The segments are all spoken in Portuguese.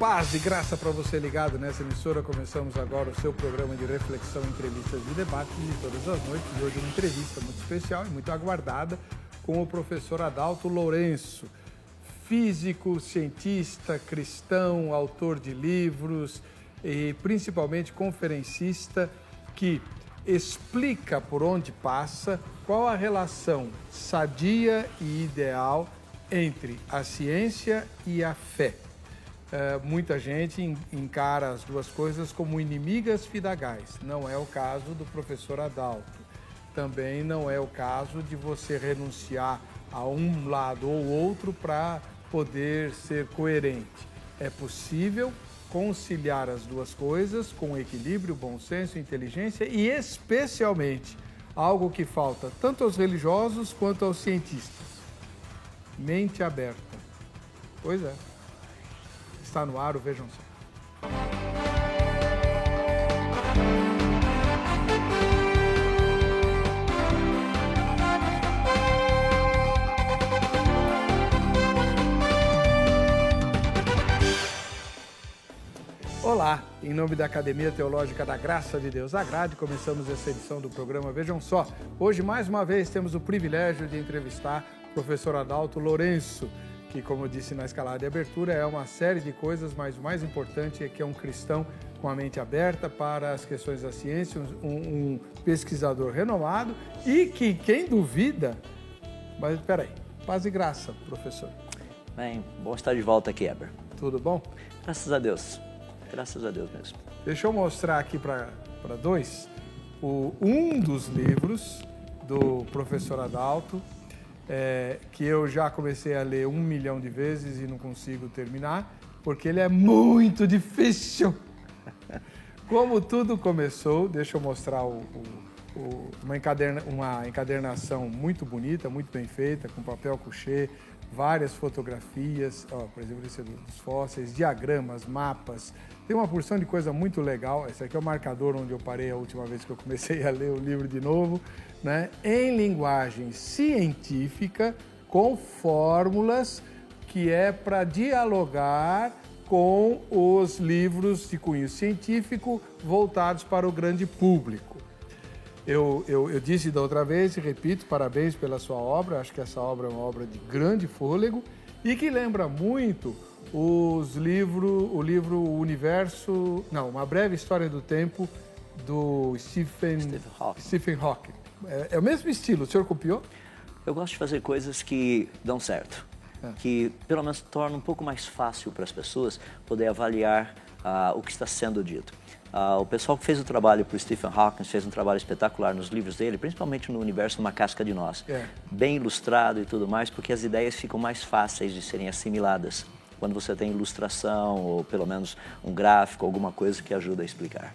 Paz e graça para você ligado nessa emissora. Começamos agora o seu programa de reflexão, entrevistas e debates de todas as noites. E hoje uma entrevista muito especial e muito aguardada com o professor Adalto Lourenço, físico, cientista, cristão, autor de livros e principalmente conferencista que explica por onde passa qual a relação sadia e ideal entre a ciência e a fé. Muita gente encara as duas coisas como inimigas fidagais. Não é o caso do professor Adalto. Também não é o caso de você renunciar a um lado ou outro para poder ser coerente. É possível conciliar as duas coisas com equilíbrio, bom senso, inteligência e, especialmente, algo que falta tanto aos religiosos quanto aos cientistas: mente aberta. Pois é. Está no ar o Vejam Só. Olá, em nome da Academia Teológica da Graça de Deus Agrade, começamos essa edição do programa Vejam Só. Hoje, mais uma vez, temos o privilégio de entrevistar o professor Adalto Lourenço, que, como eu disse na escalada de abertura, é uma série de coisas, mas o mais importante é que é um cristão com a mente aberta para as questões da ciência, um pesquisador renomado e que, quem duvida... Mas, peraí, paz e graça, professor. Bem, bom estar de volta aqui, Eber. Tudo bom? Graças a Deus. Graças a Deus mesmo. Deixa eu mostrar aqui para dois um dos livros do professor Adalto, que eu já comecei a ler 1 milhão de vezes e não consigo terminar, porque ele é muito difícil. Como tudo começou, deixa eu mostrar uma encadernação muito bonita, muito bem feita, com papel couché, várias fotografias, por exemplo, esse dos fósseis, diagramas, mapas. Tem uma porção de coisa muito legal. Esse aqui é o marcador onde eu parei a última vez que eu comecei a ler o livro de novo, né? Em linguagem científica, com fórmulas, que é para dialogar com os livros de cunho científico voltados para o grande público. Eu disse da outra vez e repito, parabéns pela sua obra. Acho que essa obra é uma obra de grande fôlego e que lembra muito o livro Universo... Não, Uma Breve História do Tempo, do Stephen Hawking. É o mesmo estilo. O senhor copiou? Eu gosto de fazer coisas que dão certo, que pelo menos tornam um pouco mais fácil para as pessoas poder avaliar o que está sendo dito. O pessoal que fez o trabalho para o Stephen Hawking fez um trabalho espetacular nos livros dele, principalmente no Universo Uma Casca de Nós. Bem ilustrado e tudo mais, porque as ideias ficam mais fáceis de serem assimiladas quando você tem ilustração ou pelo menos um gráfico, alguma coisa que ajuda a explicar.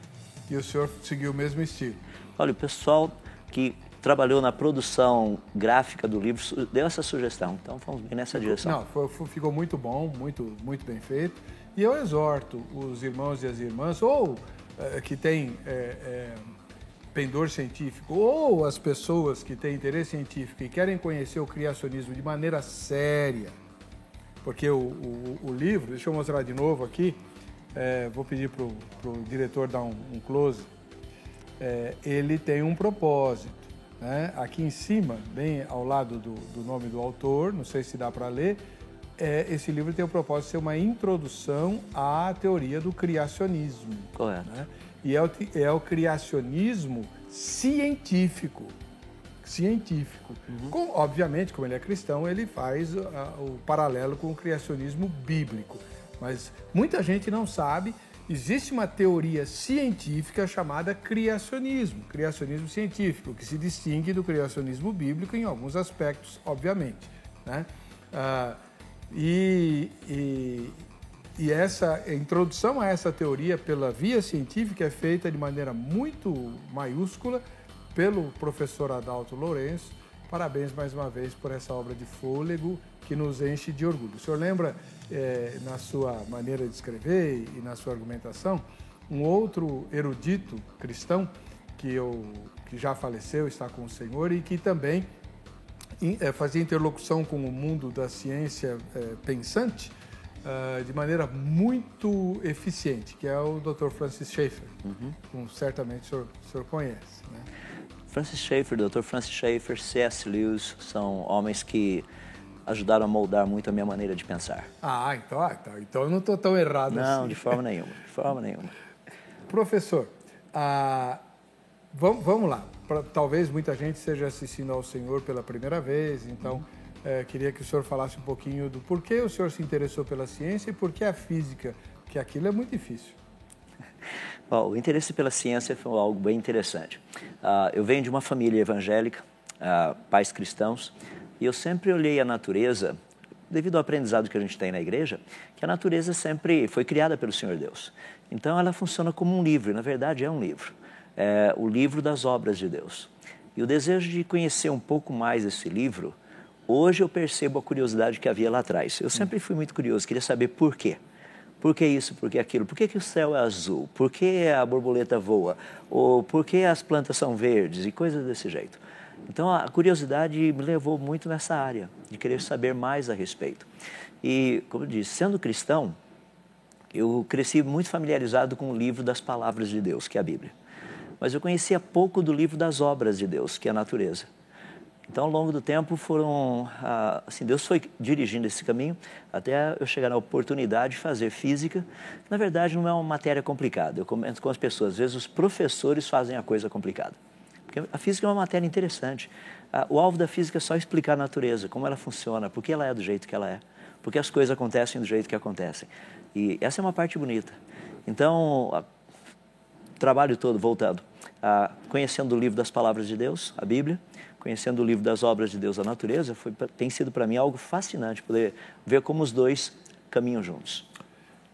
E o senhor seguiu o mesmo estilo? Olha, o pessoal que trabalhou na produção gráfica do livro deu essa sugestão, então vamos bem nessa direção. Não, ficou muito bom, muito bem feito. E eu exorto os irmãos e as irmãs, ou que têm pendor científico, ou as pessoas que têm interesse científico e querem conhecer o criacionismo de maneira séria, porque o livro, deixa eu mostrar de novo aqui, vou pedir para o diretor dar um close, ele tem um propósito, né? Aqui em cima, bem ao lado do nome do autor, não sei se dá para ler, esse livro tem o propósito de ser uma introdução à teoria do criacionismo. Correto. Né? E é o criacionismo científico. Uhum. Obviamente, como ele é cristão, ele faz o paralelo com o criacionismo bíblico. Mas muita gente não sabe, existe uma teoria científica chamada criacionismo científico, que se distingue do criacionismo bíblico em alguns aspectos, obviamente, né? E essa introdução a essa teoria pela via científica é feita de maneira muito maiúscula pelo professor Adalto Lourenço. Parabéns mais uma vez por essa obra de fôlego que nos enche de orgulho. O senhor lembra, na sua maneira de escrever e na sua argumentação, um outro erudito cristão que já faleceu, está com o Senhor e que também fazia interlocução com o mundo da ciência pensante, de maneira muito eficiente, que é o Dr. Francis Schaeffer, como certamente o senhor conhece, né? Francis Schaeffer, Dr. Francis Schaeffer, C.S. Lewis, são homens que ajudaram a moldar muito a minha maneira de pensar. Então eu não estou tão errado assim. Não, de forma nenhuma, de forma nenhuma. Professor, vamos lá. Talvez muita gente esteja assistindo ao senhor pela primeira vez, então queria que o senhor falasse um pouquinho do porquê o senhor se interessou pela ciência e por que a física, que aquilo é muito difícil. Bom, o interesse pela ciência foi algo bem interessante. Eu venho de uma família evangélica, pais cristãos, e eu sempre olhei a natureza, devido ao aprendizado que a gente tem na igreja, que a natureza sempre foi criada pelo Senhor Deus. Então ela funciona como um livro, na verdade é um livro. É o livro das obras de Deus. E o desejo de conhecer um pouco mais esse livro, hoje eu percebo a curiosidade que havia lá atrás. Eu sempre fui muito curioso, queria saber por quê. Por que isso, por que aquilo? Por que o céu é azul? Por que a borboleta voa? Ou por que as plantas são verdes? E coisas desse jeito. Então a curiosidade me levou muito nessa área, de querer saber mais a respeito. E, como eu disse, sendo cristão, eu cresci muito familiarizado com o livro das palavras de Deus, que é a Bíblia. Mas eu conhecia pouco do livro das obras de Deus, que é a natureza. Então, ao longo do tempo, Deus foi dirigindo esse caminho até eu chegar na oportunidade de fazer física. Na verdade, não é uma matéria complicada. Eu comento com as pessoas, às vezes os professores fazem a coisa complicada. Porque a física é uma matéria interessante. O alvo da física é só explicar a natureza, como ela funciona, por que ela é do jeito que ela é, por que as coisas acontecem do jeito que acontecem. E essa é uma parte bonita. Então, o trabalho todo voltado a conhecendo o livro das palavras de Deus, a Bíblia, conhecendo o livro das obras de Deus, a natureza, tem sido para mim algo fascinante, poder ver como os dois caminham juntos.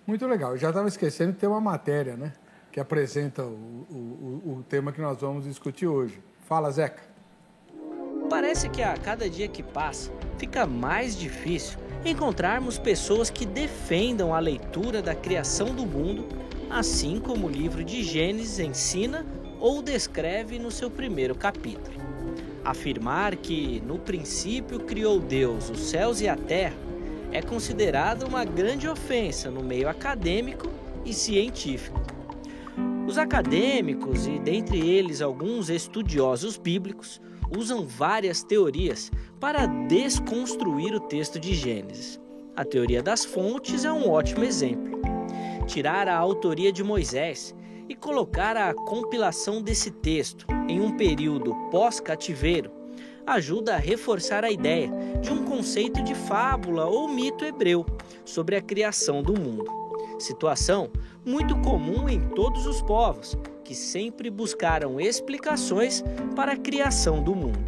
Muito legal. Eu já estava esquecendo que tem uma matéria, né, que apresenta o tema que nós vamos discutir hoje. Fala, Zeca. Parece que a cada dia que passa, fica mais difícil encontrarmos pessoas que defendam a leitura da criação do mundo, assim como o livro de Gênesis ensina ou descreve no seu primeiro capítulo. Afirmar que, no princípio, criou Deus os céus e a terra é considerada uma grande ofensa no meio acadêmico e científico. Os acadêmicos, e dentre eles alguns estudiosos bíblicos, usam várias teorias para desconstruir o texto de Gênesis. A teoria das fontes é um ótimo exemplo. Tirar a autoria de Moisés e colocar a compilação desse texto em um período pós-cativeiro ajuda a reforçar a ideia de um conceito de fábula ou mito hebreu sobre a criação do mundo. Situação muito comum em todos os povos, que sempre buscaram explicações para a criação do mundo.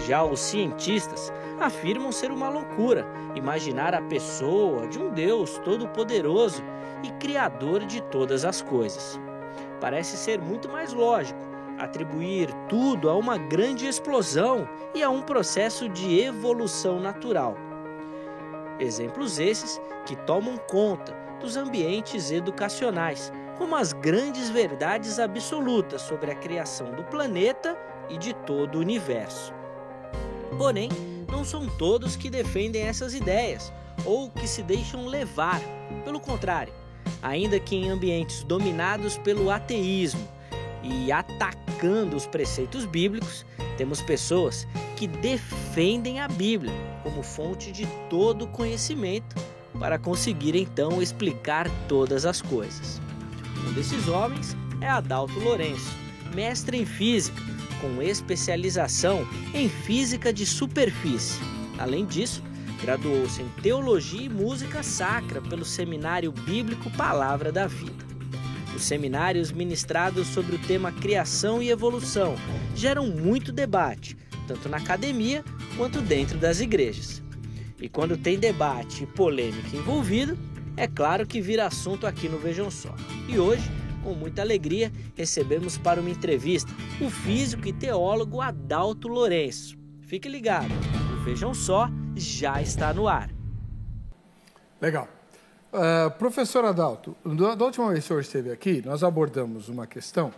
Já os cientistas afirmam ser uma loucura imaginar a pessoa de um Deus todo-poderoso e criador de todas as coisas. Parece ser muito mais lógico atribuir tudo a uma grande explosão e a um processo de evolução natural. Exemplos esses que tomam conta dos ambientes educacionais, como as grandes verdades absolutas sobre a criação do planeta e de todo o universo. Porém, não são todos que defendem essas ideias ou que se deixam levar. Pelo contrário, ainda que em ambientes dominados pelo ateísmo e atacando os preceitos bíblicos, temos pessoas que defendem a Bíblia como fonte de todo o conhecimento para conseguir então explicar todas as coisas. Um desses homens é Adalto Lourenço, mestre em física, com especialização em física de superfície. Além disso, graduou-se em teologia e música sacra pelo Seminário Bíblico Palavra da Vida. Os seminários ministrados sobre o tema criação e evolução geram muito debate, tanto na academia quanto dentro das igrejas. E quando tem debate e polêmica envolvida, é claro que vira assunto aqui no Vejam Só. E hoje, com muita alegria, recebemos para uma entrevista o físico e teólogo Adalto Lourenço. Fique ligado, o Vejam Só já está no ar. Legal. Professor Adalto, da última vez que o senhor esteve aqui, nós abordamos uma questão,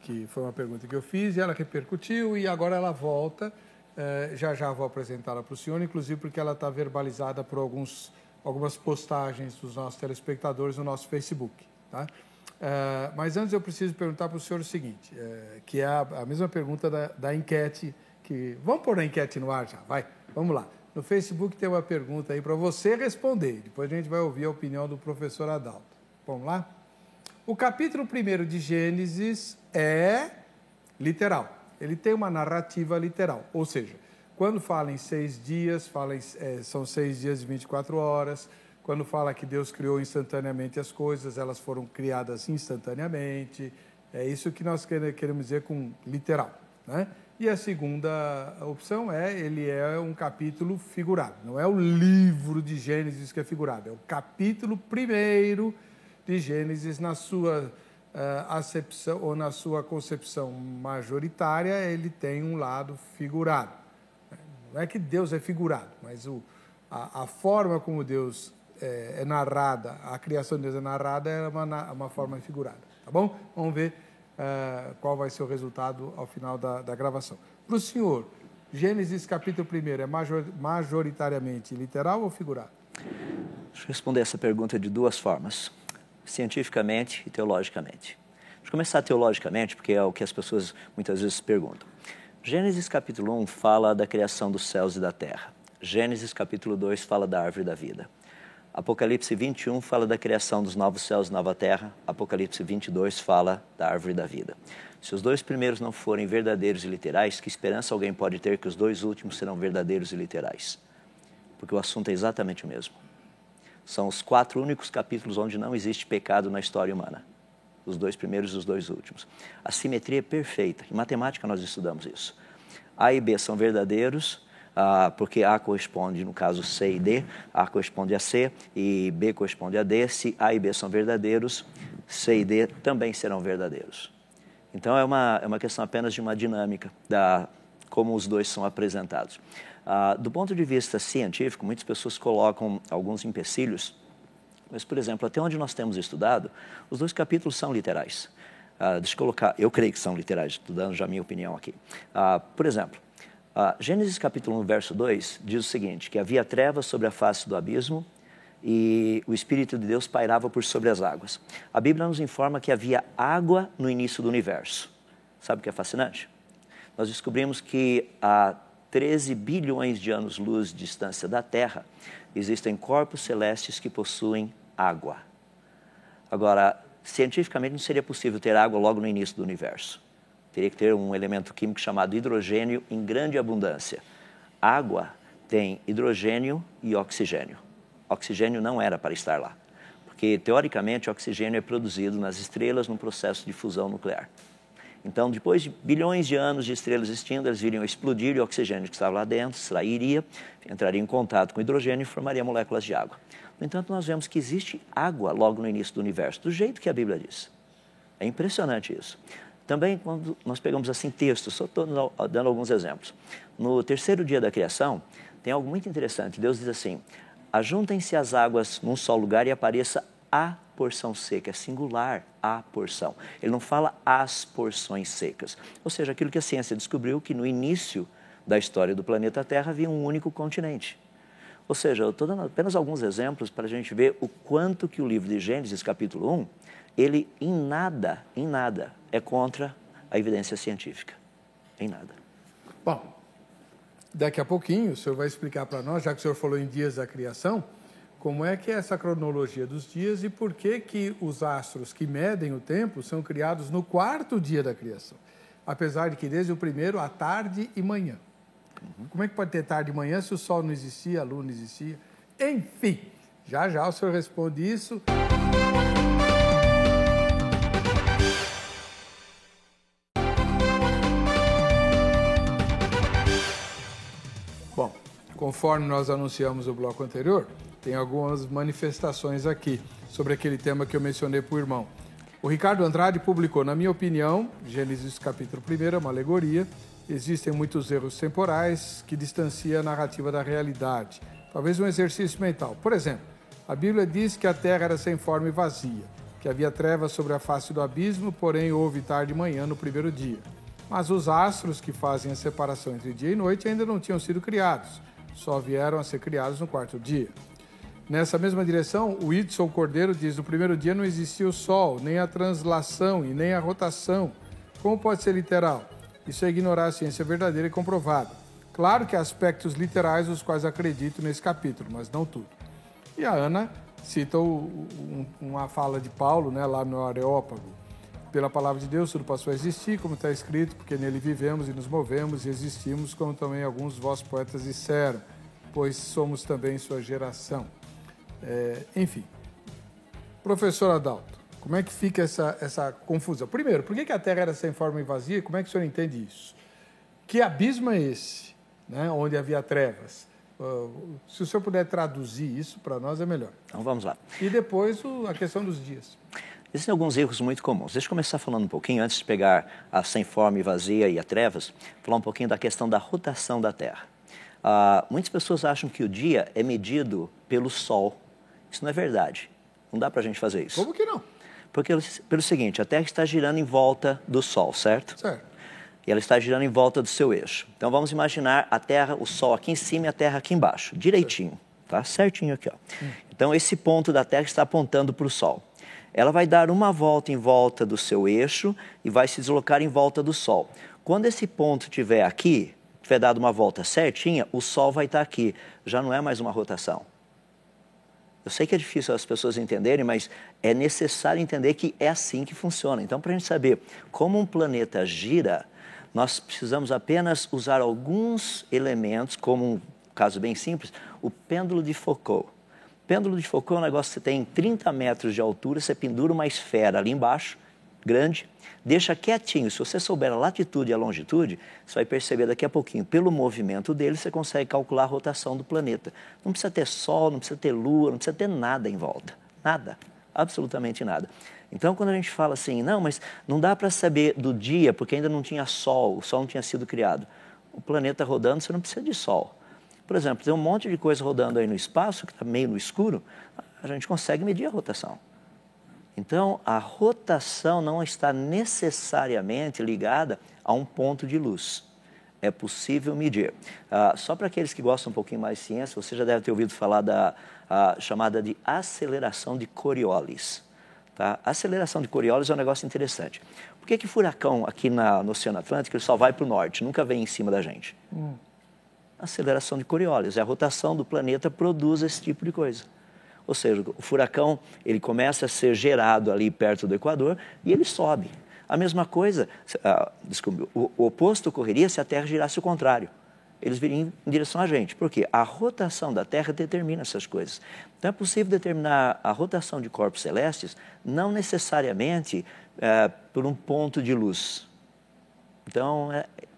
que foi uma pergunta que eu fiz, e ela repercutiu, e agora ela volta. Já vou apresentá-la para o senhor, inclusive porque ela está verbalizada por alguns algumas postagens dos nossos telespectadores no nosso Facebook, tá? Mas antes eu preciso perguntar para o senhor o seguinte, que é a mesma pergunta da enquete, vamos pôr a enquete no ar já, vai, vamos lá. No Facebook tem uma pergunta aí para você responder, depois a gente vai ouvir a opinião do professor Adalto. Vamos lá? O capítulo 1 de Gênesis é literal, ele tem uma narrativa literal, ou seja, quando fala em 6 dias, são 6 dias e 24 horas, quando fala que Deus criou instantaneamente as coisas, elas foram criadas instantaneamente. É isso que nós queremos dizer com literal, né? E a segunda opção ele é um capítulo figurado. Não é o livro de Gênesis que é figurado, é o capítulo 1 de Gênesis na sua acepção ou na sua concepção majoritária, ele tem um lado figurado. Não é que Deus é figurado, mas a forma como Deus é narrada, a criação de Deus é narrada, é uma forma figurada, tá bom? Vamos ver qual vai ser o resultado ao final da gravação. Para o senhor, Gênesis capítulo 1 é majoritariamente literal ou figurado? Deixa eu responder essa pergunta de duas formas, cientificamente e teologicamente. Deixa eu começar teologicamente, porque é o que as pessoas muitas vezes perguntam. Gênesis capítulo 1 fala da criação dos céus e da terra. Gênesis capítulo 2 fala da árvore da vida. Apocalipse 21 fala da criação dos novos céus e nova terra. Apocalipse 22 fala da árvore da vida. Se os dois primeiros não forem verdadeiros e literais, que esperança alguém pode ter que os dois últimos serão verdadeiros e literais? Porque o assunto é exatamente o mesmo. São os 4 únicos capítulos onde não existe pecado na história humana. Os 2 primeiros e os 2 últimos. A simetria é perfeita. Em matemática nós estudamos isso. A e B são verdadeiros, porque A corresponde, no caso C e D, A corresponde a C e B corresponde a D. Se A e B são verdadeiros, C e D também serão verdadeiros. Então é uma questão apenas de uma dinâmica, como os dois são apresentados. Do ponto de vista científico, muitas pessoas colocam alguns empecilhos, mas, por exemplo, até onde nós temos estudado, os 2 capítulos são literais. Deixa eu colocar, eu creio que são literais, estou dando já a minha opinião aqui. Por exemplo, Gênesis capítulo 1, verso 2, diz o seguinte, que havia trevas sobre a face do abismo e o Espírito de Deus pairava por sobre as águas. A Bíblia nos informa que havia água no início do universo. Sabe o que é fascinante? Nós descobrimos que a 13 bilhões de anos-luz de distância da Terra, existem corpos celestes que possuem água. Agora, cientificamente não seria possível ter água logo no início do universo. Teria que ter um elemento químico chamado hidrogênio em grande abundância. Água tem hidrogênio e oxigênio. Oxigênio não era para estar lá, porque, teoricamente, o oxigênio é produzido nas estrelas num processo de fusão nuclear. Então, depois de bilhões de anos de estrelas existindo, elas iriam explodir e o oxigênio que estava lá dentro sairia, entraria em contato com o hidrogênio e formaria moléculas de água. No entanto, nós vemos que existe água logo no início do universo, do jeito que a Bíblia diz. É impressionante isso. Também, quando nós pegamos assim textos, só estou dando alguns exemplos. No 3º dia da criação, tem algo muito interessante. Deus diz assim, ajuntem-se as águas num só lugar e apareça a porção seca, é singular, a porção. Ele não fala as porções secas. Ou seja, aquilo que a ciência descobriu, que no início da história do planeta Terra havia um único continente. Ou seja, eu estou dando apenas alguns exemplos para a gente ver o quanto que o livro de Gênesis, capítulo 1, ele em nada é contra a evidência científica. Em nada. Bom, daqui a pouquinho o senhor vai explicar para nós, já que o senhor falou em dias da criação, como é que é essa cronologia dos dias e por que os astros que medem o tempo são criados no 4º dia da criação. Apesar de que desde o 1º, à tarde e manhã. Como é que pode ter tarde e manhã se o sol não existia, a lua não existia? Enfim, já o senhor responde isso. Bom, conforme nós anunciamos no bloco anterior, tem algumas manifestações aqui sobre aquele tema que eu mencionei para o irmão. O Ricardo Andrade publicou, na minha opinião, Gênesis capítulo 1 é uma alegoria. Existem muitos erros temporais que distanciam a narrativa da realidade. Talvez um exercício mental. Por exemplo, a Bíblia diz que a terra era sem forma e vazia, que havia trevas sobre a face do abismo, porém houve tarde e manhã no 1º dia. Mas os astros que fazem a separação entre dia e noite ainda não tinham sido criados, só vieram a ser criados no 4º dia. Nessa mesma direção, o Whitson Cordeiro diz: no primeiro dia não existia o Sol, nem a translação e nem a rotação. Como pode ser literal? Isso é ignorar a ciência verdadeira e comprovada. Claro que há aspectos literais os quais acredito nesse capítulo, mas não tudo. E a Ana cita uma fala de Paulo, né, lá no Areópago. Pela palavra de Deus, tudo passou a existir, como está escrito, porque nele vivemos e nos movemos e existimos, como também alguns dos vossos poetas disseram, pois somos também sua geração. Enfim, professor Adalto, como é que fica essa confusão? Primeiro, por que a Terra era sem forma e vazia? Como é que o senhor entende isso? Que abismo é esse, né, onde havia trevas? Se o senhor puder traduzir isso para nós, é melhor. Então vamos lá. E depois a questão dos dias. Existem alguns erros muito comuns. Deixa eu começar falando um pouquinho, antes de pegar a sem forma e vazia e a trevas, falar um pouquinho da questão da rotação da Terra. Muitas pessoas acham que o dia é medido pelo Sol. Isso não é verdade. Não dá para a gente fazer isso. Como que não? Porque, pelo seguinte, a Terra está girando em volta do Sol, certo? Certo. E ela está girando em volta do seu eixo. Então vamos imaginar a Terra, o Sol aqui em cima e a Terra aqui embaixo, direitinho, tá? Certinho aqui, ó. Então esse ponto da Terra está apontando para o Sol. Ela vai dar uma volta em volta do seu eixo e vai se deslocar em volta do Sol. Quando esse ponto estiver aqui, tiver dado uma volta certinha, o Sol vai estar aqui. Já não é mais uma rotação. Eu sei que é difícil as pessoas entenderem, mas é necessário entender que é assim que funciona. Então, para a gente saber como um planeta gira, nós precisamos apenas usar alguns elementos, como um caso bem simples, o pêndulo de Foucault. O pêndulo de Foucault é um negócio que você tem 30 metros de altura, você pendura uma esfera ali embaixo, grande, deixa quietinho. Se você souber a latitude e a longitude, você vai perceber daqui a pouquinho, pelo movimento dele, você consegue calcular a rotação do planeta. Não precisa ter Sol, não precisa ter Lua, não precisa ter nada em volta. Nada. Absolutamente nada. Então, quando a gente fala assim, não, mas não dá para saber do dia, porque ainda não tinha Sol, o Sol não tinha sido criado. O planeta rodando, você não precisa de Sol. Por exemplo, tem um monte de coisa rodando aí no espaço, que está meio no escuro, a gente consegue medir a rotação. Então, a rotação não está necessariamente ligada a um ponto de luz. É possível medir. Só para aqueles que gostam um pouquinho mais de ciência, você já deve ter ouvido falar da chamada de aceleração de Coriolis. Tá? A aceleração de Coriolis é um negócio interessante. Por que furacão aqui no Oceano Atlântico ele só vai para o norte, nunca vem em cima da gente? Aceleração de Coriolis. A rotação do planeta produz esse tipo de coisa. Ou seja, o furacão ele começa a ser gerado ali perto do Equador e ele sobe. A mesma coisa, desculpe, o oposto ocorreria se a Terra girasse o contrário. Eles viriam em direção a gente. Por quê? A rotação da Terra determina essas coisas. Então é possível determinar a rotação de corpos celestes não necessariamente por um ponto de luz. Então,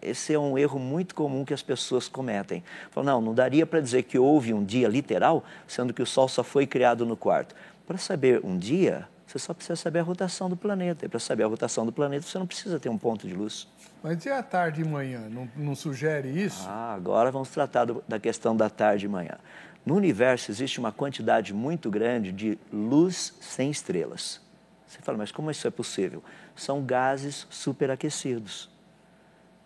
esse é um erro muito comum que as pessoas cometem. Falam, não daria para dizer que houve um dia literal, sendo que o Sol só foi criado no quarto. Para saber um dia, você só precisa saber a rotação do planeta. E para saber a rotação do planeta, você não precisa ter um ponto de luz. Mas e a tarde e manhã? Não sugere isso? Agora vamos tratar da questão da tarde e manhã. No universo existe uma quantidade muito grande de luz sem estrelas. Você fala, mas como isso é possível? São gases superaquecidos.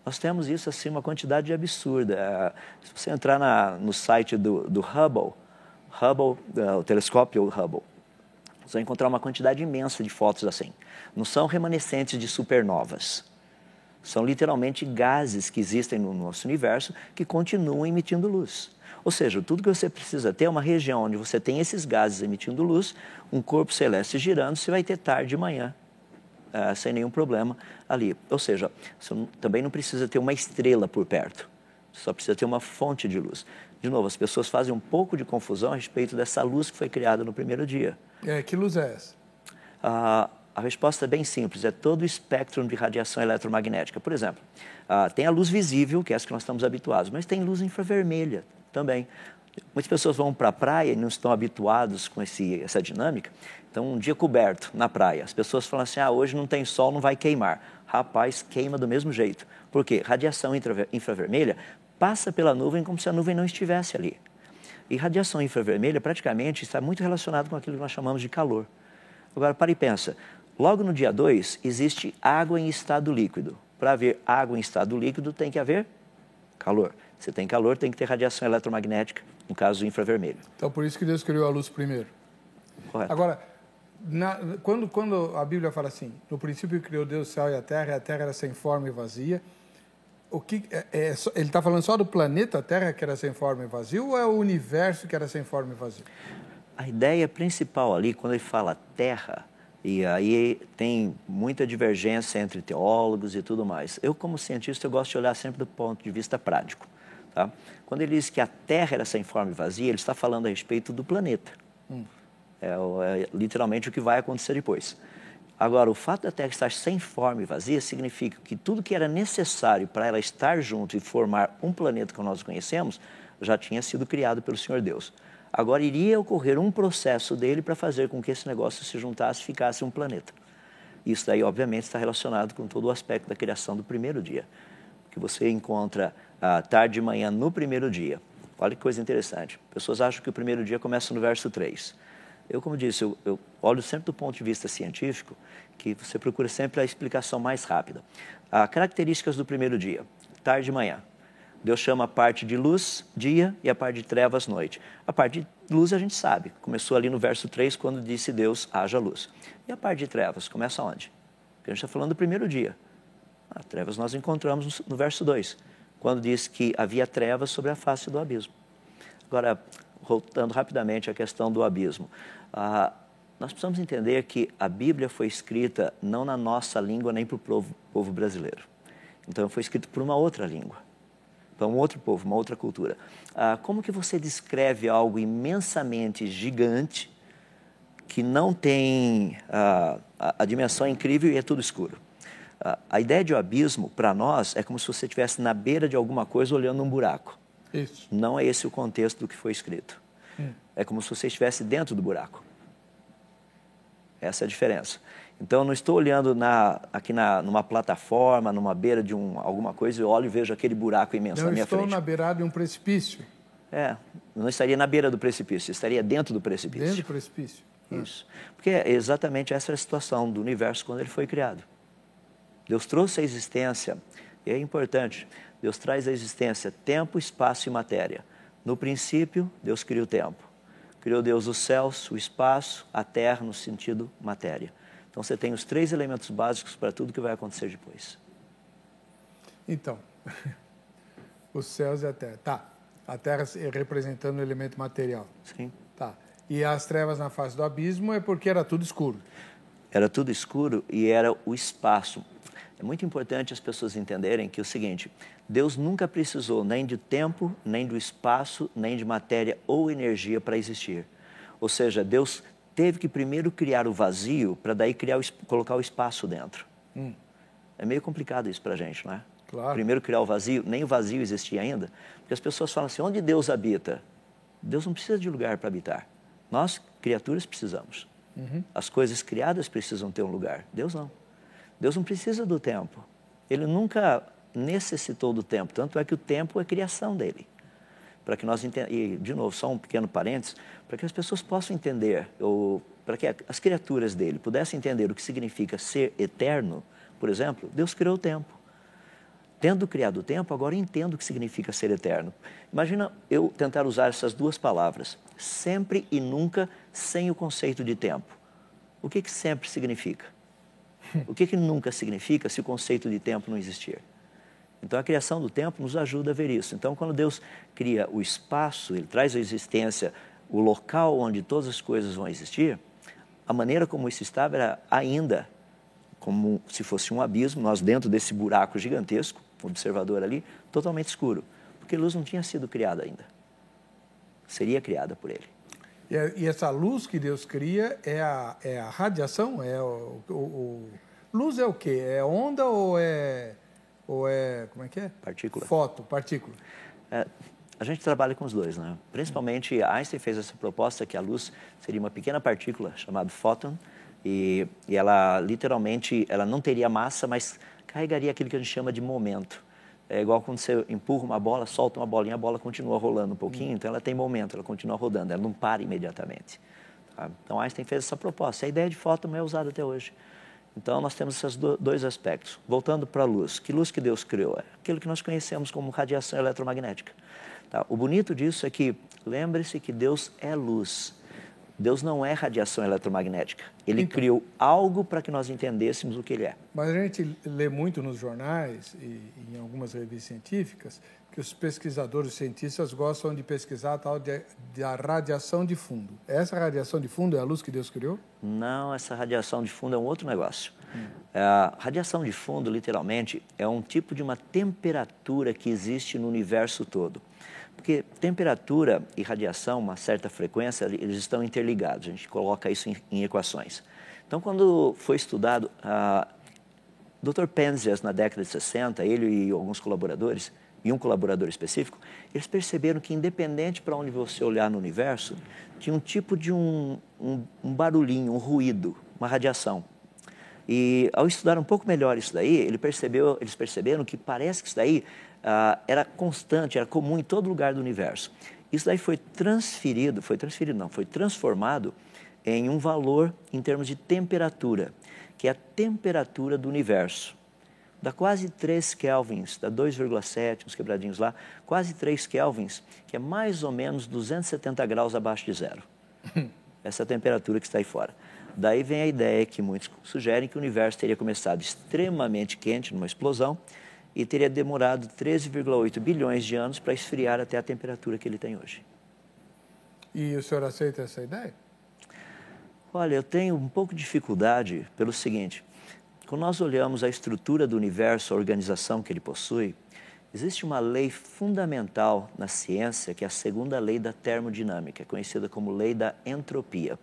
Nós temos isso assim, uma quantidade absurda. Se você entrar no site do Hubble, o telescópio Hubble, você vai encontrar uma quantidade imensa de fotos assim. Não são remanescentes de supernovas. São literalmente gases que existem no nosso universo que continuam emitindo luz. Ou seja, tudo que você precisa ter é uma região onde você tem esses gases emitindo luz, um corpo celeste girando, você vai ter tarde e manhã. Sem nenhum problema ali. Ou seja, você também não precisa ter uma estrela por perto, você só precisa ter uma fonte de luz. De novo, as pessoas fazem um pouco de confusão a respeito dessa luz que foi criada no primeiro dia. Que luz é essa? A resposta é bem simples, é todo o espectro de radiação eletromagnética. Por exemplo, tem a luz visível, que é essa que nós estamos habituados, mas tem luz infravermelha também. Muitas pessoas vão para a praia e não estão habituados com essa dinâmica. Então, um dia coberto na praia, as pessoas falam assim, hoje não tem sol, não vai queimar. Rapaz, queima do mesmo jeito. Por quê? Radiação infravermelha passa pela nuvem como se a nuvem não estivesse ali. E radiação infravermelha praticamente está muito relacionado com aquilo que nós chamamos de calor. Agora, para e pensa, logo no dia 2 existe água em estado líquido. Para haver água em estado líquido tem que haver calor. Se tem calor, tem que ter radiação eletromagnética no caso, infravermelho. Então, por isso que Deus criou a luz primeiro. Correto. Agora, quando a Bíblia fala assim, no princípio criou Deus o céu e a terra era sem forma e vazia, ele está falando só do planeta Terra que era sem forma e vazio, ou é o universo que era sem forma e vazio? A ideia principal ali, quando ele fala terra, e aí tem muita divergência entre teólogos e tudo mais. Eu, como cientista, eu gosto de olhar sempre do ponto de vista prático. Tá? Quando ele diz que a Terra era sem forma e vazia, ele está falando a respeito do planeta. É literalmente o que vai acontecer depois. Agora, o fato da Terra estar sem forma e vazia significa que tudo que era necessário para ela estar junto e formar um planeta que nós conhecemos já tinha sido criado pelo Senhor Deus. Agora iria ocorrer um processo dele para fazer com que esse negócio se juntasse e ficasse um planeta. Isso daí, obviamente, está relacionado com todo o aspecto da criação do primeiro dia, que você encontra tarde e manhã no primeiro dia. Olha que coisa interessante. Pessoas acham que o primeiro dia começa no verso 3. Eu, como disse, eu olho sempre do ponto de vista científico, que você procura sempre a explicação mais rápida. Características do primeiro dia, tarde e manhã. Deus chama a parte de luz, dia, e a parte de trevas, noite. A parte de luz a gente sabe, começou ali no verso 3, quando disse Deus, haja luz. E a parte de trevas, começa onde? Porque a gente está falando do primeiro dia. Trevas nós encontramos no verso 2, quando diz que havia trevas sobre a face do abismo. Agora, voltando rapidamente à questão do abismo, nós precisamos entender que a Bíblia foi escrita não na nossa língua nem para o povo brasileiro. Então, foi escrito por uma outra língua, para um outro povo, uma outra cultura. Como que você descreve algo imensamente gigante que não tem a dimensão incrível e é tudo escuro? A ideia de um abismo, para nós, é como se você estivesse na beira de alguma coisa olhando um buraco. Isso. Não é esse o contexto do que foi escrito. É como se você estivesse dentro do buraco. Essa é a diferença. Então, eu não estou olhando numa plataforma, numa beira de alguma coisa, eu olho e vejo aquele buraco imenso na minha frente. Eu estou na beirada de um precipício. Não estaria na beira do precipício, estaria dentro do precipício. Dentro do precipício. Isso. Porque exatamente essa era a situação do universo quando ele foi criado. Deus trouxe à existência, e é importante, Deus traz à existência tempo, espaço e matéria. No princípio, Deus criou o tempo. Criou Deus os céus, o espaço, a terra, no sentido matéria. Então, você tem os 3 elementos básicos para tudo que vai acontecer depois. Então, os céus e a terra. Tá, a terra representando o elemento material. Sim. Tá. E as trevas na face do abismo é porque era tudo escuro. Era tudo escuro e era o espaço. É muito importante as pessoas entenderem que é o seguinte, Deus nunca precisou nem de tempo, nem do espaço, nem de matéria ou energia para existir. Ou seja, Deus teve que primeiro criar o vazio para daí colocar o espaço dentro. É meio complicado isso para a gente, não é? Claro. Primeiro criar o vazio, nem o vazio existia ainda, porque as pessoas falam assim, onde Deus habita? Deus não precisa de lugar para habitar. Nós, criaturas, precisamos. As coisas criadas precisam ter um lugar. Deus não. Deus não precisa do tempo. Ele nunca necessitou do tempo, tanto é que o tempo é criação dele. Para que nós e de novo, só um pequeno parênteses, para que as pessoas possam entender, ou para que as criaturas dele pudessem entender o que significa ser eterno, por exemplo, Deus criou o tempo. Tendo criado o tempo, agora eu entendo o que significa ser eterno. Imagina eu tentar usar essas duas palavras, sempre e nunca, sem o conceito de tempo. O que sempre significa? O que nunca significa se o conceito de tempo não existir? Então, a criação do tempo nos ajuda a ver isso. Então, quando Deus cria o espaço, Ele traz à existência o local onde todas as coisas vão existir, a maneira como isso estava era ainda como se fosse um abismo, nós dentro desse buraco gigantesco, o observador ali, totalmente escuro, porque a luz não tinha sido criada ainda. Seria criada por Ele. E essa luz que Deus cria é a radiação? Luz é o quê? É onda ou é como é que é? Partícula. Partícula. A gente trabalha com os dois, né? Principalmente Einstein fez essa proposta que a luz seria uma pequena partícula chamada fóton e ela literalmente ela não teria massa, mas carregaria aquilo que a gente chama de momento. É igual quando você empurra uma bola, solta uma bolinha, a bola continua rolando um pouquinho, então ela tem momento, ela continua rodando, ela não para imediatamente. Tá? Então Einstein fez essa proposta. A ideia de fóton é usada até hoje. Então nós temos esses dois aspectos. Voltando para a luz. Que luz que Deus criou? É aquilo que nós conhecemos como radiação eletromagnética. Tá? O bonito disso é que, lembre-se que Deus é luz. Deus não é radiação eletromagnética. Ele criou algo para que nós entendêssemos o que ele é. Mas a gente lê muito nos jornais e em algumas revistas científicas que os pesquisadores, os cientistas gostam de pesquisar a tal da radiação de fundo. Essa radiação de fundo é a luz que Deus criou? Não, essa radiação de fundo é um outro negócio. A radiação de fundo, literalmente, é um tipo de uma temperatura que existe no universo todo. Porque temperatura e radiação, uma certa frequência, eles estão interligados. A gente coloca isso em equações. Então, quando foi estudado, Dr. Penzias, na década de 60, ele e alguns colaboradores, e um colaborador específico, eles perceberam que, independente para onde você olhar no universo, tinha um tipo de um barulhinho, um ruído, uma radiação. E, ao estudar um pouco melhor isso daí, eles perceberam que parece que isso daí era constante, era comum em todo lugar do universo. Isso daí foi transformado em um valor em termos de temperatura, que é a temperatura do universo. Dá quase 3 kelvins, dá 2,7, uns quebradinhos lá, quase 3 kelvins, que é mais ou menos 270 graus abaixo de zero. Essa é a temperatura que está aí fora. Daí vem a ideia que muitos sugerem que o universo teria começado extremamente quente, numa explosão, e teria demorado 13,8 bilhões de anos para esfriar até a temperatura que ele tem hoje. E o senhor aceita essa ideia? Olha, eu tenho um pouco de dificuldade pelo seguinte: quando nós olhamos a estrutura do universo, a organização que ele possui, existe uma lei fundamental na ciência, que é a segunda lei da termodinâmica, conhecida como lei da entropia.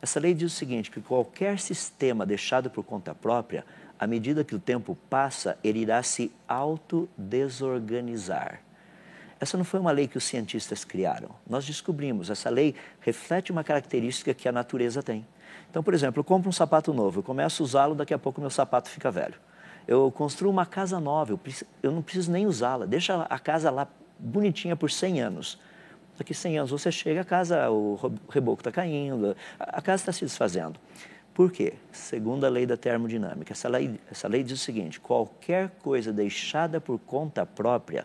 Essa lei diz o seguinte, que qualquer sistema deixado por conta própria, à medida que o tempo passa, ele irá se autodesorganizar. Essa não foi uma lei que os cientistas criaram. Nós descobrimos, essa lei reflete uma característica que a natureza tem. Então, por exemplo, eu compro um sapato novo, eu começo a usá-lo, daqui a pouco meu sapato fica velho. Eu construo uma casa nova, eu não preciso nem usá-la, deixa a casa lá bonitinha por 100 anos. Daqui a 100 anos você chega, a casa, o reboco está caindo, a casa está se desfazendo. Por quê? Segundo a lei da termodinâmica, essa lei diz o seguinte: qualquer coisa deixada por conta própria,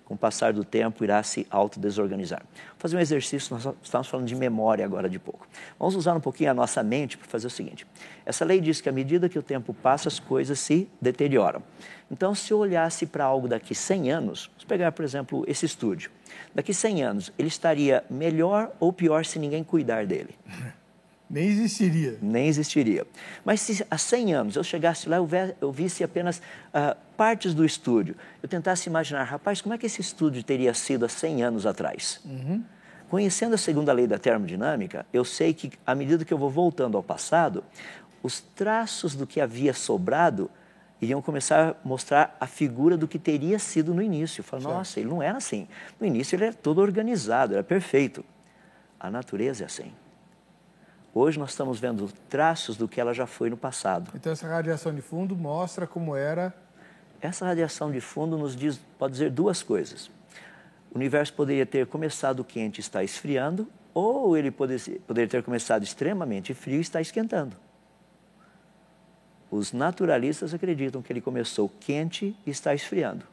com o passar do tempo, irá se autodesorganizar. Vou fazer um exercício, nós estamos falando de memória agora de pouco. Vamos usar um pouquinho a nossa mente para fazer o seguinte. Essa lei diz que à medida que o tempo passa, as coisas se deterioram. Então, se eu olhasse para algo daqui 100 anos, vamos pegar, por exemplo, esse estúdio. Daqui 100 anos, ele estaria melhor ou pior se ninguém cuidar dele? Nem existiria. Nem existiria. Mas se há 100 anos eu chegasse lá, eu visse apenas partes do estúdio, eu tentasse imaginar, rapaz, como é que esse estúdio teria sido há 100 anos atrás? Conhecendo a segunda lei da termodinâmica, eu sei que, à medida que eu vou voltando ao passado, os traços do que havia sobrado iriam começar a mostrar a figura do que teria sido no início. Eu falo, nossa, ele não era assim. No início ele era todo organizado, era perfeito. A natureza é assim. Hoje nós estamos vendo traços do que ela já foi no passado. Então essa radiação de fundo mostra como era... Essa radiação de fundo pode dizer duas coisas. O universo poderia ter começado quente e está esfriando, ou ele poderia ter começado extremamente frio e está esquentando. Os naturalistas acreditam que ele começou quente e está esfriando.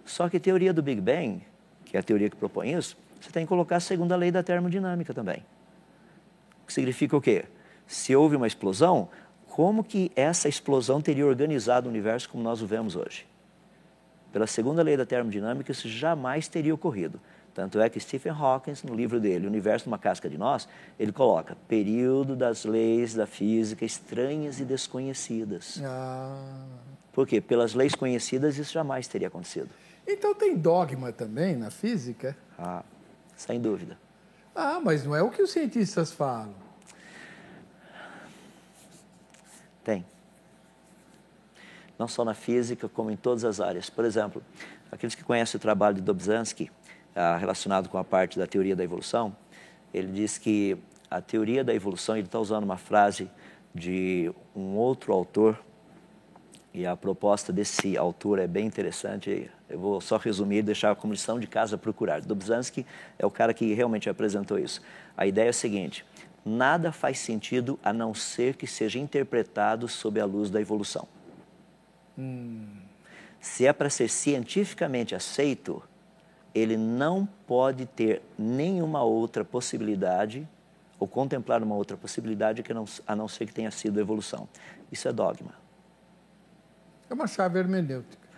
Só que a teoria do Big Bang, que é a teoria que propõe isso, você tem que colocar a segunda lei da termodinâmica também. Que significa o quê? Se houve uma explosão, como que essa explosão teria organizado o universo como nós o vemos hoje? Pela segunda lei da termodinâmica, isso jamais teria ocorrido. Tanto é que Stephen Hawking, no livro dele, O Universo numa Casca de Nós, ele coloca período das leis da física estranhas e desconhecidas. Por quê? Pelas leis conhecidas, isso jamais teria acontecido. Então tem dogma também na física? Sem dúvida. Mas não é o que os cientistas falam. Tem. Não só na física, como em todas as áreas. Por exemplo, aqueles que conhecem o trabalho de Dobzhansky, relacionado com a parte da teoria da evolução, ele diz que a teoria da evolução, ele está usando uma frase de um outro autor, e a proposta desse autor é bem interessante. Eu vou só resumir e deixar como lição de casa procurar. Dobzhansky é o cara que realmente apresentou isso. A ideia é a seguinte: nada faz sentido a não ser que seja interpretado sob a luz da evolução. Se é para ser cientificamente aceito, ele não pode ter nenhuma outra possibilidade ou contemplar uma outra possibilidade a não ser que tenha sido evolução. Isso é dogma. É uma chave hermenêutica.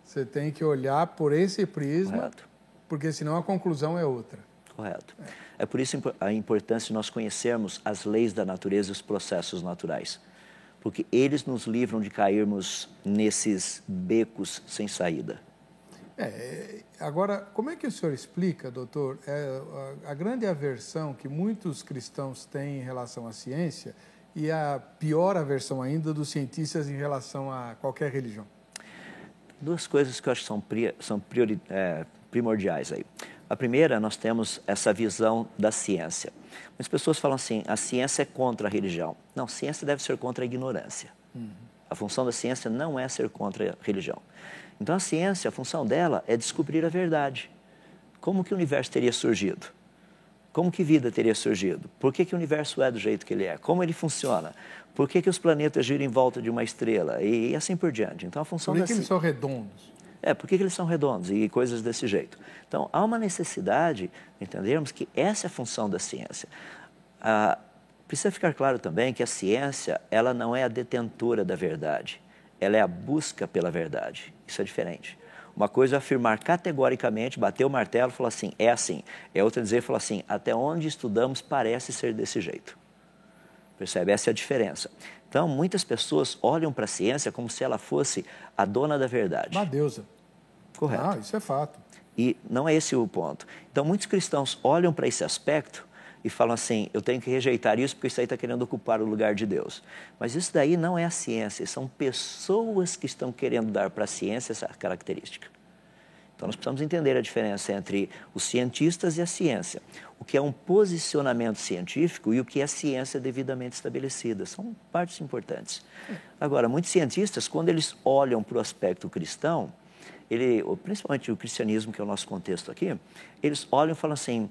Você tem que olhar por esse prisma, correto, porque senão a conclusão é outra. Correto. É por isso a importância de nós conhecermos as leis da natureza e os processos naturais, porque eles nos livram de cairmos nesses becos sem saída. Agora, como é que o senhor explica, doutor, a grande aversão que muitos cristãos têm em relação à ciência e a pior aversão ainda dos cientistas em relação a qualquer religião? Duas coisas que eu acho que são primordiais aí. A primeira, nós temos essa visão da ciência. Muitas pessoas falam assim, a ciência é contra a religião. Não, a ciência deve ser contra a ignorância. A função da ciência não é ser contra a religião. Então, a ciência, a função dela é descobrir a verdade. Como que o universo teria surgido? Como que vida teria surgido? Por que que o universo é do jeito que ele é? Como ele funciona? Por que que os planetas giram em volta de uma estrela? E assim por diante. Então, a função Por que eles são redondos? por que eles são redondos e coisas desse jeito? Então, há uma necessidade de entendermos que essa é a função da ciência. Precisa ficar claro também que a ciência, ela não é a detentora da verdade. Ela é a busca pela verdade. Isso é diferente. Uma coisa é afirmar categoricamente, bater o martelo e falar assim, é assim. É outra dizer, falar assim, até onde estudamos parece ser desse jeito. Percebe? Essa é a diferença. Então, muitas pessoas olham para a ciência como se ela fosse a dona da verdade. Uma deusa. Correto. Ah, isso é fato. E não é esse o ponto. Então, muitos cristãos olham para esse aspecto e falam assim, eu tenho que rejeitar isso porque isso aí está querendo ocupar o lugar de Deus. Mas isso daí não é a ciência, são pessoas que estão querendo dar para a ciência essa característica. Então, nós precisamos entender a diferença entre os cientistas e a ciência. O que é um posicionamento científico e o que é ciência devidamente estabelecida. São partes importantes. Agora, muitos cientistas, quando eles olham para o aspecto cristão, principalmente o cristianismo, que é o nosso contexto aqui, eles olham e falam assim,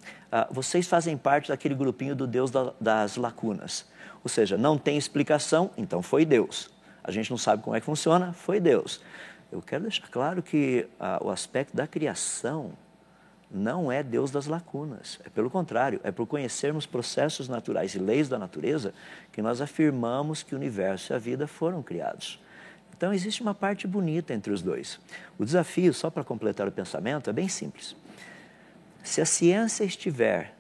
vocês fazem parte daquele grupinho do Deus das lacunas. Ou seja, não tem explicação, então foi Deus. A gente não sabe como é que funciona, foi Deus. Eu quero deixar claro que o aspecto da criação não é Deus das lacunas. É pelo contrário, é por conhecermos processos naturais e leis da natureza que nós afirmamos que o universo e a vida foram criados. Então, existe uma parte bonita entre os dois. O desafio, só para completar o pensamento, é bem simples. Se a ciência estiver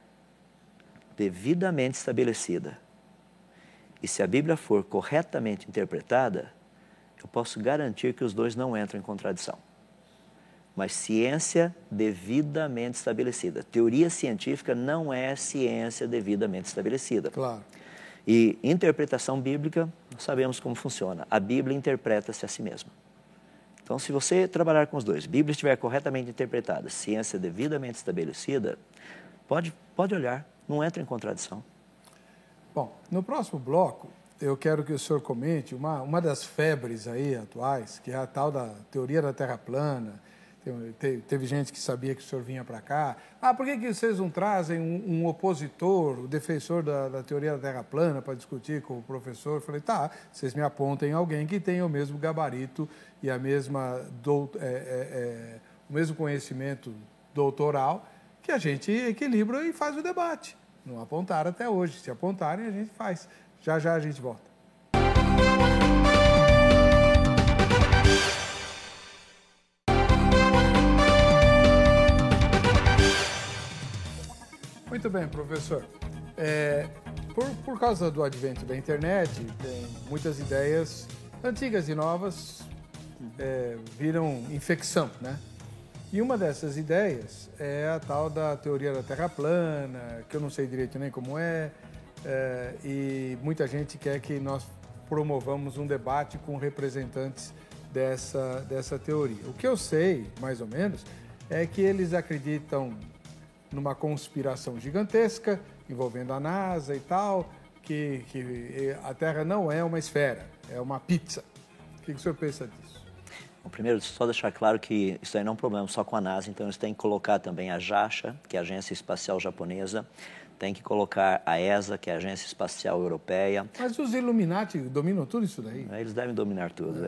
devidamente estabelecida e se a Bíblia for corretamente interpretada, eu posso garantir que os dois não entram em contradição. Mas ciência devidamente estabelecida. Teoria científica não é ciência devidamente estabelecida. Claro. E interpretação bíblica, nós sabemos como funciona. A Bíblia interpreta-se a si mesma. Então, se você trabalhar com os dois, a Bíblia estiver corretamente interpretada, ciência devidamente estabelecida, pode olhar, não entra em contradição. Bom, no próximo bloco, eu quero que o senhor comente uma das febres aí atuais, que é a tal da teoria da Terra plana. Teve gente que sabia que o senhor vinha para cá. Por que vocês não trazem um opositor, o defensor da teoria da Terra plana para discutir com o professor? Eu falei, tá, vocês me apontem alguém que tenha o mesmo gabarito e o mesmo conhecimento doutoral, que a gente equilibra e faz o debate. Não apontaram até hoje. Se apontarem, a gente faz. Já já a gente volta. Muito bem, professor. Por causa do advento da internet, tem muitas ideias antigas e novas viram infecção, né? E uma dessas ideias é a tal da teoria da Terra plana, que eu não sei direito nem como e muita gente quer que nós promovamos um debate com representantes dessa teoria. O que eu sei, mais ou menos, é que eles acreditam numa conspiração gigantesca envolvendo a NASA e tal, que a Terra não é uma esfera, é uma pizza. O que o senhor pensa disso? Bom, primeiro, só deixar claro que isso aí não é um problema só com a NASA, então eles têm que colocar também a JAXA, que é a Agência Espacial Japonesa, tem que colocar a ESA, que é a Agência Espacial Europeia. Mas os Illuminati dominam tudo isso daí? Eles devem dominar tudo.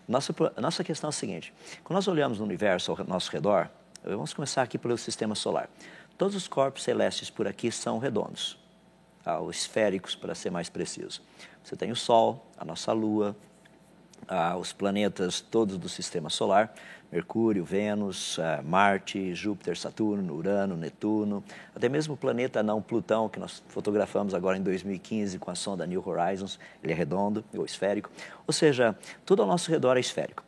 Nossa questão é a seguinte, quando nós olhamos no universo ao nosso redor, vamos começar aqui pelo sistema solar. Todos os corpos celestes por aqui são redondos, tá? Ou esféricos, para ser mais preciso. Você tem o Sol, a nossa Lua, os planetas todos do sistema solar, Mercúrio, Vênus, Marte, Júpiter, Saturno, Urano, Netuno, até mesmo o planeta anão Plutão, que nós fotografamos agora em 2015 com a sonda New Horizons, ele é redondo ou esférico, ou seja, tudo ao nosso redor é esférico.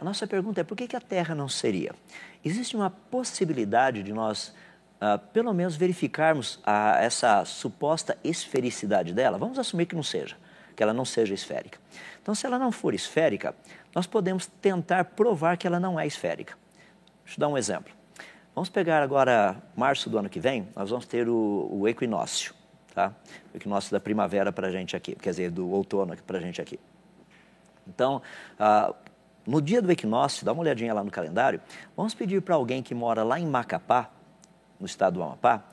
A nossa pergunta é por que a Terra não seria? Existe uma possibilidade de nós, pelo menos, verificarmos essa suposta esfericidade dela? Vamos assumir que não seja, que ela não seja esférica. Então, se ela não for esférica, nós podemos tentar provar que ela não é esférica. Deixa eu dar um exemplo. Vamos pegar agora, março do ano que vem, nós vamos ter o equinócio, tá? O equinócio da primavera para a gente aqui, quer dizer, do outono para a gente aqui. Então, no dia do equinócio, dá uma olhadinha lá no calendário, vamos pedir para alguém que mora lá em Macapá, no estado do Amapá,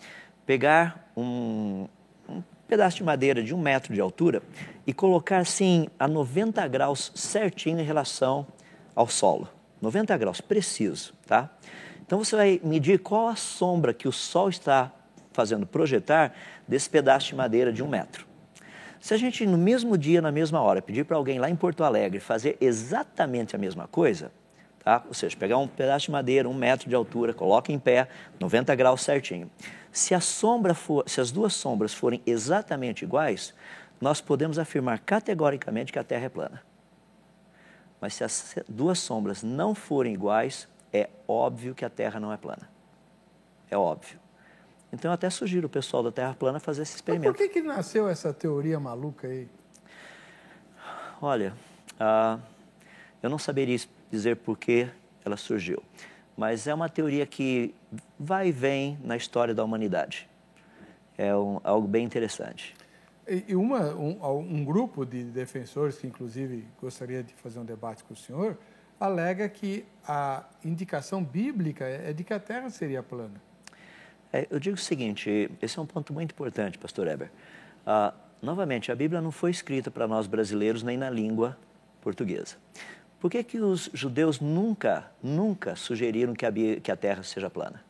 pegar um pedaço de madeira de 1 metro de altura e colocar assim a 90 graus certinho em relação ao solo. 90 graus, preciso, tá? Então você vai medir qual a sombra que o sol está fazendo projetar desse pedaço de madeira de 1 metro. Se a gente no mesmo dia, na mesma hora, pedir para alguém lá em Porto Alegre fazer exatamente a mesma coisa, tá? Ou seja, pegar um pedaço de madeira, 1 metro de altura, coloca em pé, 90 graus certinho. Se as duas sombras forem exatamente iguais, nós podemos afirmar categoricamente que a Terra é plana. Mas se as duas sombras não forem iguais, é óbvio que a Terra não é plana. É óbvio. Então eu até sugiro o pessoal da Terra plana fazer esse experimento. Mas por que nasceu essa teoria maluca aí? Olha, eu não saberia dizer por que ela surgiu. Mas é uma teoria que vai e vem na história da humanidade. É algo bem interessante. E um grupo de defensores, que inclusive gostaria de fazer um debate com o senhor, alega que a indicação bíblica é de que a Terra seria plana. Eu digo o seguinte, esse é um ponto muito importante, pastor Eber. Novamente, a Bíblia não foi escrita para nós brasileiros nem na língua portuguesa. Por que os judeus nunca sugeriram que a Terra seja plana?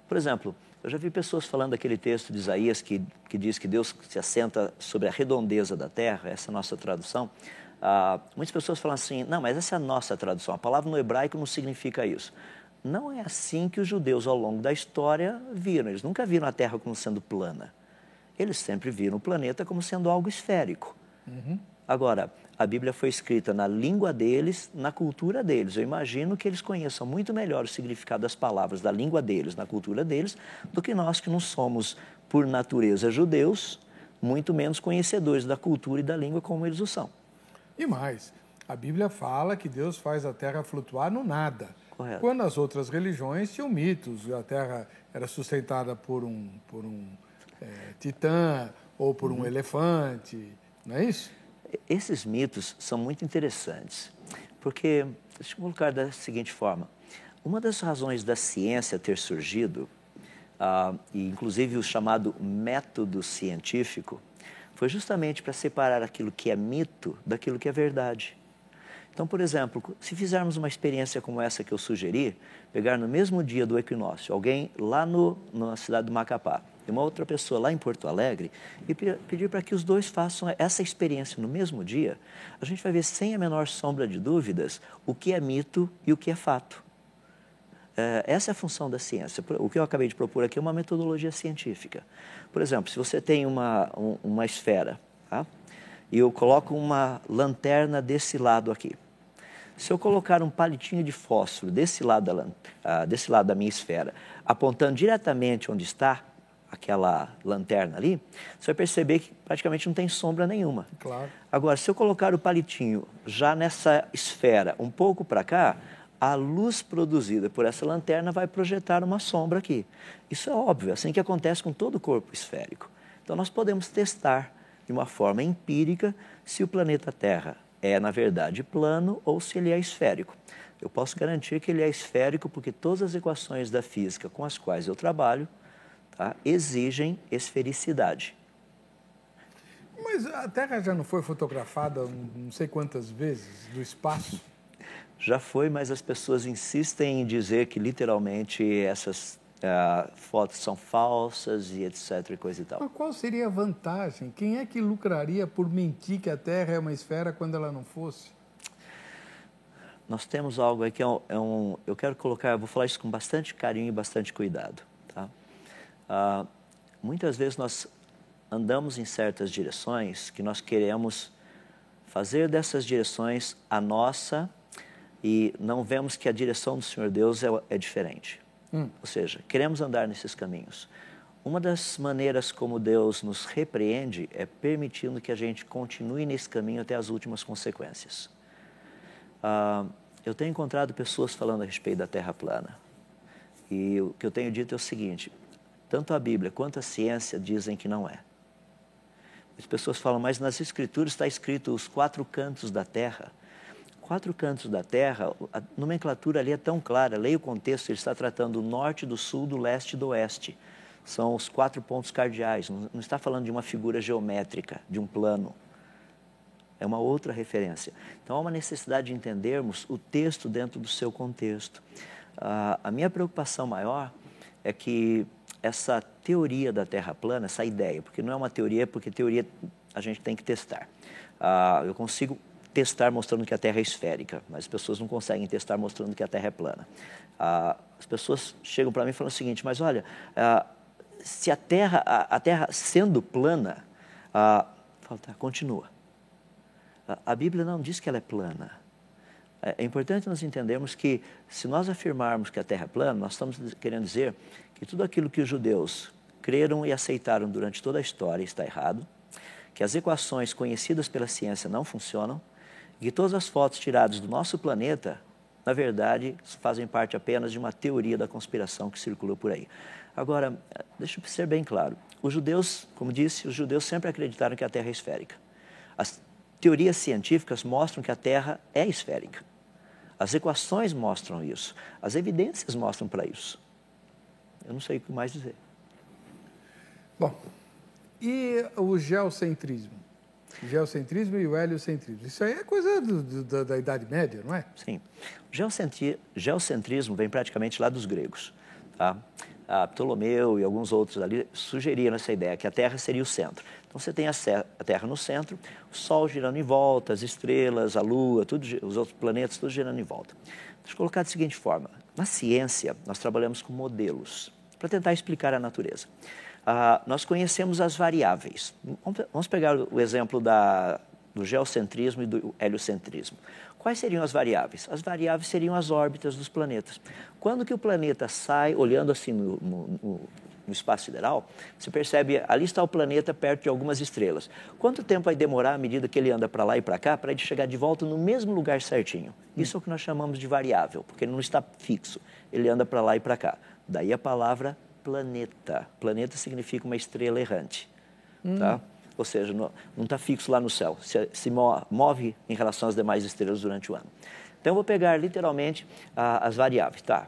Por exemplo, eu já vi pessoas falando daquele texto de Isaías que diz que Deus se assenta sobre a redondeza da Terra, essa é a nossa tradução. Muitas pessoas falam assim, não, mas essa é a nossa tradução, a palavra no hebraico não significa isso. Não é assim que os judeus ao longo da história viram, eles nunca viram a Terra como sendo plana. Eles sempre viram o planeta como sendo algo esférico. Uhum. Agora, a Bíblia foi escrita na língua deles, na cultura deles. Eu imagino que eles conheçam muito melhor o significado das palavras da língua deles, na cultura deles, do que nós que não somos, por natureza, judeus, muito menos conhecedores da cultura e da língua como eles o são. E mais, a Bíblia fala que Deus faz a Terra flutuar no nada. Correto. Quando as outras religiões tinham mitos, a Terra era sustentada por um titã ou por um elefante, não é isso? Esses mitos são muito interessantes, porque, deixa eu colocar da seguinte forma, uma das razões da ciência ter surgido, e inclusive o chamado método científico, foi justamente para separar aquilo que é mito daquilo que é verdade. Então, por exemplo, se fizermos uma experiência como essa que eu sugeri, pegar no mesmo dia do equinócio, alguém lá na cidade do Macapá, e uma outra pessoa lá em Porto Alegre, e pedir para que os dois façam essa experiência no mesmo dia, a gente vai ver sem a menor sombra de dúvidas o que é mito e o que é fato. Essa é a função da ciência. O que eu acabei de propor aqui é uma metodologia científica. Por exemplo, se você tem uma esfera, tá? E eu coloco uma lanterna desse lado aqui. Se eu colocar um palitinho de fósforo desse lado da minha esfera, apontando diretamente onde está aquela lanterna ali, você vai perceber que praticamente não tem sombra nenhuma. Claro. Agora, se eu colocar o palitinho já nessa esfera, um pouco para cá, a luz produzida por essa lanterna vai projetar uma sombra aqui. Isso é óbvio, é assim que acontece com todo o corpo esférico. Então, nós podemos testar de uma forma empírica se o planeta Terra é, na verdade, plano ou se ele é esférico. Eu posso garantir que ele é esférico porque todas as equações da física com as quais eu trabalho, tá, exigem esfericidade. Mas a Terra já não foi fotografada não sei quantas vezes do espaço? Já foi, mas as pessoas insistem em dizer que literalmente essas fotos são falsas e etc e coisa e tal. Mas qual seria a vantagem? Quem é que lucraria por mentir que a Terra é uma esfera quando ela não fosse? Nós temos algo aí que eu quero colocar, vou falar isso com bastante carinho e bastante cuidado. Tá? Muitas vezes nós andamos em certas direções que nós queremos fazer dessas direções a nossa e não vemos que a direção do Senhor Deus é diferente. Ou seja, queremos andar nesses caminhos. Uma das maneiras como Deus nos repreende é permitindo que a gente continue nesse caminho até as últimas consequências. Eu tenho encontrado pessoas falando a respeito da Terra plana. E o que eu tenho dito é o seguinte, tanto a Bíblia quanto a ciência dizem que não é. As pessoas falam, mas nas Escrituras está escrito os 4 cantos da Terra. 4 cantos da Terra, a nomenclatura ali é tão clara, leia o contexto, ele está tratando do norte, do sul, do leste e do oeste. São os 4 pontos cardeais, não está falando de uma figura geométrica, de um plano. É uma outra referência. Então, há uma necessidade de entendermos o texto dentro do seu contexto. A minha preocupação maior é que essa teoria da Terra plana, essa ideia, porque não é uma teoria, porque teoria a gente tem que testar. Eu consigo testar mostrando que a Terra é esférica, mas as pessoas não conseguem testar mostrando que a Terra é plana. As pessoas chegam para mim e falam o seguinte, mas olha, se a Terra sendo plana, falo, tá, continua. A Bíblia não diz que ela é plana. É importante nós entendermos que, se nós afirmarmos que a Terra é plana, nós estamos querendo dizer que tudo aquilo que os judeus creram e aceitaram durante toda a história está errado, que as equações conhecidas pela ciência não funcionam, e que todas as fotos tiradas do nosso planeta, na verdade, fazem parte apenas de uma teoria da conspiração que circulou por aí. Agora, deixa eu ser bem claro, os judeus, como disse, os judeus sempre acreditaram que a Terra é esférica. As teorias científicas mostram que a Terra é esférica. As equações mostram isso. As evidências mostram para isso. Eu não sei o que mais dizer. Bom, e o geocentrismo? O geocentrismo e o heliocentrismo. Isso aí é coisa da Idade Média, não é? Sim. O geocentrismo vem praticamente lá dos gregos. Tá? Ptolomeu e alguns outros ali sugeriram essa ideia, que a Terra seria o centro. Então, você tem a Terra no centro, o Sol girando em volta, as estrelas, a Lua, os outros planetas, tudo girando em volta. Deixa eu colocar da seguinte forma. Na ciência, nós trabalhamos com modelos, para tentar explicar a natureza. Nós conhecemos as variáveis. Vamos pegar o exemplo do geocentrismo e do heliocentrismo. Quais seriam as variáveis? As variáveis seriam as órbitas dos planetas. Quando que o planeta sai, olhando assim no espaço sideral, você percebe, ali está o planeta perto de algumas estrelas. Quanto tempo vai demorar à medida que ele anda para lá e para cá, para ele chegar de volta no mesmo lugar certinho? Isso é o que nós chamamos de variável, porque ele não está fixo, ele anda para lá e para cá. Daí a palavra planeta. Planeta significa uma estrela errante, tá? Ou seja, não está fixo lá no céu, se move em relação às demais estrelas durante o ano. Então, eu vou pegar literalmente as variáveis, tá?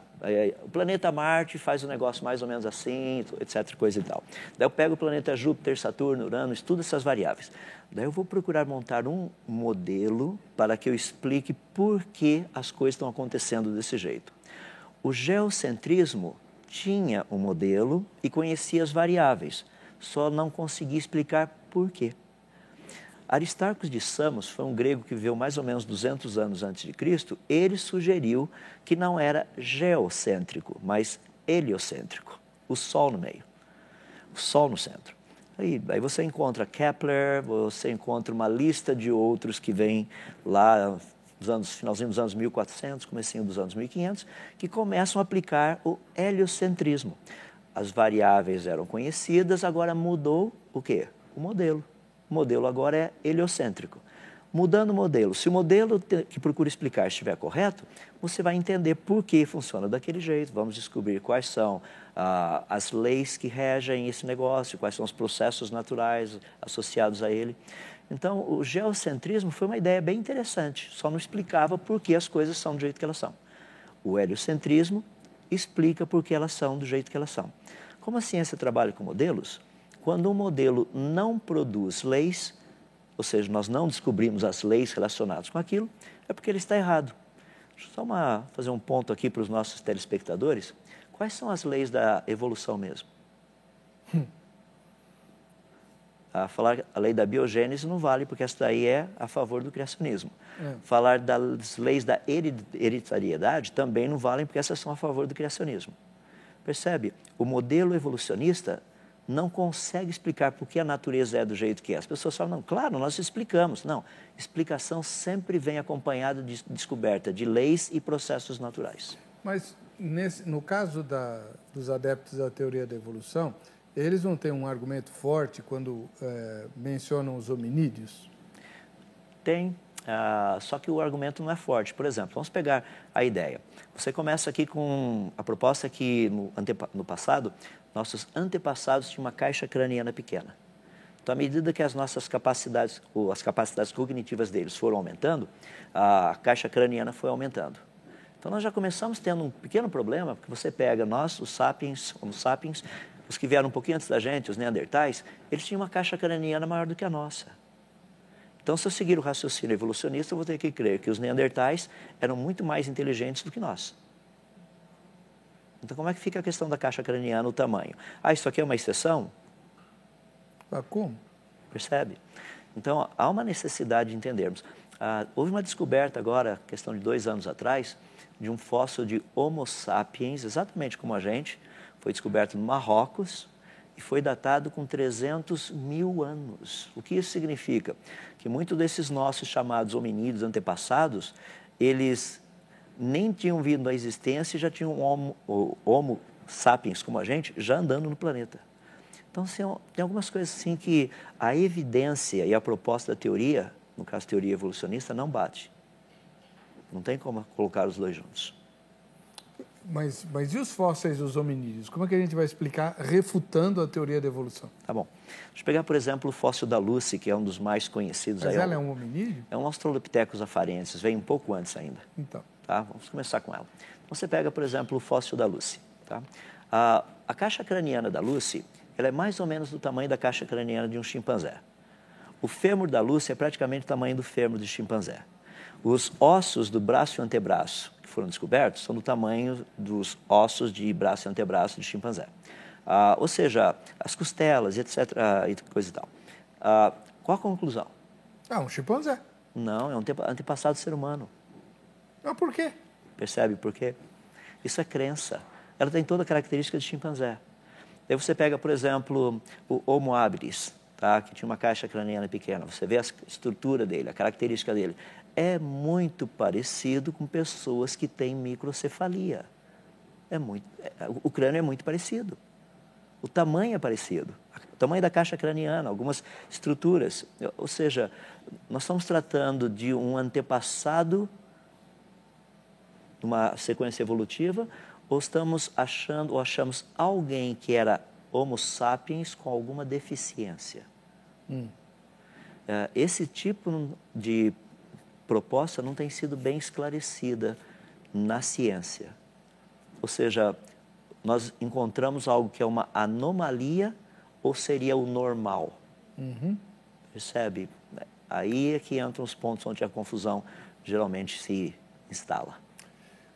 O planeta Marte faz um negócio mais ou menos assim, etc, coisa e tal. Daí eu pego o planeta Júpiter, Saturno, Urano, estudo essas variáveis. Daí eu vou procurar montar um modelo para que eu explique por que as coisas estão acontecendo desse jeito. O geocentrismo tinha um modelo e conhecia as variáveis, só não conseguia explicar por quê. Aristarco de Samos foi um grego que viveu mais ou menos 200 anos antes de Cristo. Ele sugeriu que não era geocêntrico, mas heliocêntrico. O Sol no meio, o Sol no centro. Aí você encontra Kepler, você encontra uma lista de outros que vêm lá finalzinho dos anos 1400, comecinho dos anos 1500, que começam a aplicar o heliocentrismo. As variáveis eram conhecidas, agora mudou o quê? O modelo. O modelo agora é heliocêntrico. Mudando o modelo, se o modelo que procura explicar estiver correto, você vai entender por que funciona daquele jeito. Vamos descobrir quais são as leis que regem esse negócio, quais são os processos naturais associados a ele. Então, o geocentrismo foi uma ideia bem interessante, só não explicava por que as coisas são do jeito que elas são. O heliocentrismo explica por que elas são do jeito que elas são. Como a ciência trabalha com modelos, quando um modelo não produz leis, ou seja, nós não descobrimos as leis relacionadas com aquilo, é porque ele está errado. Deixa eu só fazer um ponto aqui para os nossos telespectadores. Quais são as leis da evolução mesmo? Falar a lei da biogênese não vale, porque essa daí é a favor do criacionismo. Falar das leis da hereditariedade também não valem, porque essas são a favor do criacionismo. Percebe? O modelo evolucionista não consegue explicar por que a natureza é do jeito que é. As pessoas falam, não, claro, nós explicamos. Não, explicação sempre vem acompanhada de descoberta de leis e processos naturais. Mas, no caso dos adeptos da teoria da evolução, eles não têm um argumento forte quando mencionam os hominídeos? Tem, só que o argumento não é forte. Por exemplo, vamos pegar a ideia. Você começa aqui com a proposta que no passado, nossos antepassados tinham uma caixa craniana pequena. Então, à medida que as nossas capacidades, ou as capacidades cognitivas deles foram aumentando, a caixa craniana foi aumentando. Então, nós já começamos tendo um pequeno problema, porque você pega nós, os sapiens, Homo sapiens, os que vieram um pouquinho antes da gente, os neandertais, eles tinham uma caixa craniana maior do que a nossa. Então, se eu seguir o raciocínio evolucionista, eu vou ter que crer que os neandertais eram muito mais inteligentes do que nós. Então, como é que fica a questão da caixa craniana, o tamanho? Isso aqui é uma exceção? Como? Percebe? Então, há uma necessidade de entendermos. Houve uma descoberta agora, questão de 2 anos atrás, de um fóssil de Homo sapiens, exatamente como a gente, foi descoberto no Marrocos e foi datado com 300 mil anos. O que isso significa? Que muitos desses nossos chamados hominídeos antepassados, eles nem tinham vindo à existência e já tinham Homo sapiens como a gente, já andando no planeta. Então, tem algumas coisas assim que a evidência e a proposta da teoria, no caso teoria evolucionista, não bate. Não tem como colocar os dois juntos. Mas e os fósseis dos hominídeos? Como é que a gente vai explicar refutando a teoria da evolução? Tá bom. Deixa eu pegar, por exemplo, o fóssil da Lucy, que é um dos mais conhecidos. Mas ela é um hominídeo? É um Australopithecus afarensis, veio um pouco antes ainda. Então. Tá? Vamos começar com ela. Então, você pega, por exemplo, o fóssil da Lucy. Tá? A caixa craniana da Lucy, ela é mais ou menos do tamanho da caixa craniana de um chimpanzé. O fêmur da Lucy é praticamente o tamanho do fêmur de chimpanzé. Os ossos do braço e antebraço que foram descobertos são do tamanho dos ossos de braço e antebraço de chimpanzé. Ou seja, as costelas, etc. E coisa e tal. Qual a conclusão? Um chimpanzé. Não, é um antepassado do ser humano. Mas por quê? Percebe por quê? Isso é crença. Ela tem toda a característica de chimpanzé. Daí você pega, por exemplo, o Homo habilis, tá? Que tinha uma caixa craniana pequena. Você vê a estrutura dele, a característica dele. É muito parecido com pessoas que têm microcefalia. O crânio é muito parecido. O tamanho é parecido. O tamanho da caixa craniana, algumas estruturas. Ou seja, nós estamos tratando de um antepassado, uma sequência evolutiva, ou achamos alguém que era Homo sapiens com alguma deficiência. Esse tipo de proposta não tem sido bem esclarecida na ciência. Ou seja, nós encontramos algo que é uma anomalia ou seria o normal. Percebe? Aí é que entram os pontos onde a confusão geralmente se instala.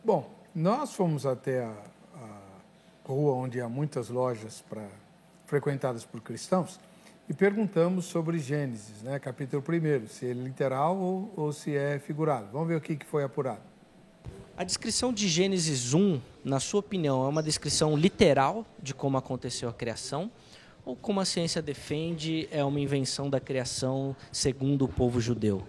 Bom, nós fomos até a rua onde há muitas lojas frequentadas por cristãos e perguntamos sobre Gênesis, né, capítulo 1, se é literal ou se é figurado. Vamos ver o que foi apurado. A descrição de Gênesis 1, na sua opinião, é uma descrição literal de como aconteceu a criação? Ou, como a ciência defende, é uma invenção da criação segundo o povo judeu?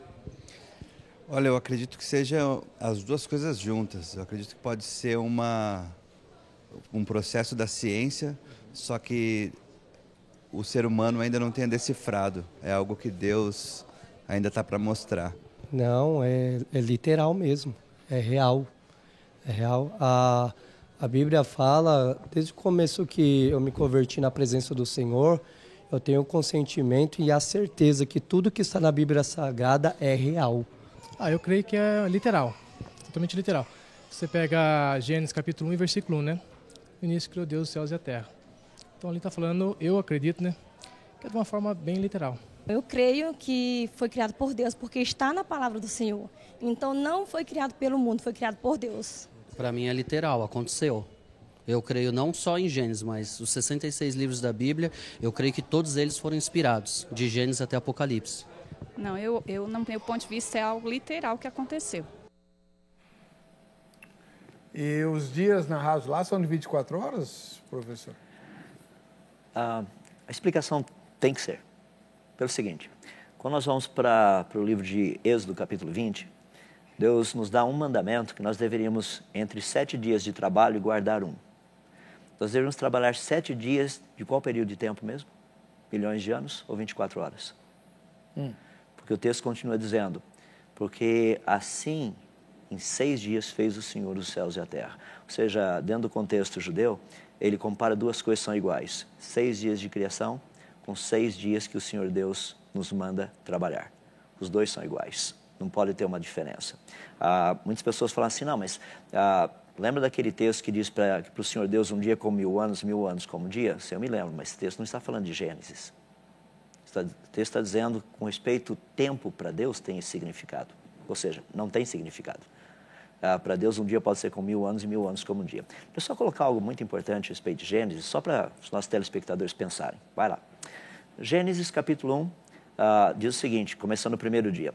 Olha, eu acredito que sejam as duas coisas juntas. Eu acredito que pode ser um processo da ciência, só que o ser humano ainda não tenha decifrado. É algo que Deus ainda está para mostrar. Não, é literal mesmo. É real. É real. A Bíblia fala, desde o começo que eu me converti na presença do Senhor, eu tenho o consentimento e a certeza que tudo que está na Bíblia Sagrada é real. Eu creio que é literal, totalmente literal. Você pega Gênesis capítulo 1 e versículo 1, né? No início criou Deus os céus e a terra. Então ali está falando, eu acredito, né? Que é de uma forma bem literal. Eu creio que foi criado por Deus, porque está na palavra do Senhor. Então não foi criado pelo mundo, foi criado por Deus. Para mim é literal, aconteceu. Eu creio não só em Gênesis, mas os 66 livros da Bíblia, eu creio que todos eles foram inspirados, de Gênesis até Apocalipse. Não, eu no meu ponto de vista, é algo literal que aconteceu. E os dias narrados lá são de 24 horas, professor? A explicação tem que ser pelo seguinte: quando nós vamos para o livro de Êxodo, capítulo 20, Deus nos dá um mandamento que nós deveríamos, entre 7 dias de trabalho, guardar um. Nós deveríamos trabalhar 7 dias de qual período de tempo mesmo? Milhões de anos ou 24 horas? Porque o texto continua dizendo, porque assim, em 6 dias fez o Senhor os céus e a terra. Ou seja, dentro do contexto judeu, ele compara duas coisas que são iguais. 6 dias de criação com 6 dias que o Senhor Deus nos manda trabalhar. Os dois são iguais, não pode ter uma diferença. Muitas pessoas falam assim, não, mas lembra daquele texto que diz para o Senhor Deus um dia como 1000 anos como um dia? Eu me lembro, mas esse texto não está falando de Gênesis. O texto está dizendo, com respeito, tempo para Deus tem esse significado. Ou seja, não tem significado. Para Deus um dia pode ser como 1000 anos e 1000 anos como um dia. Deixa eu só colocar algo muito importante a respeito de Gênesis, só para os nossos telespectadores pensarem. Vai lá. Gênesis capítulo 1 diz o seguinte, começando no primeiro dia.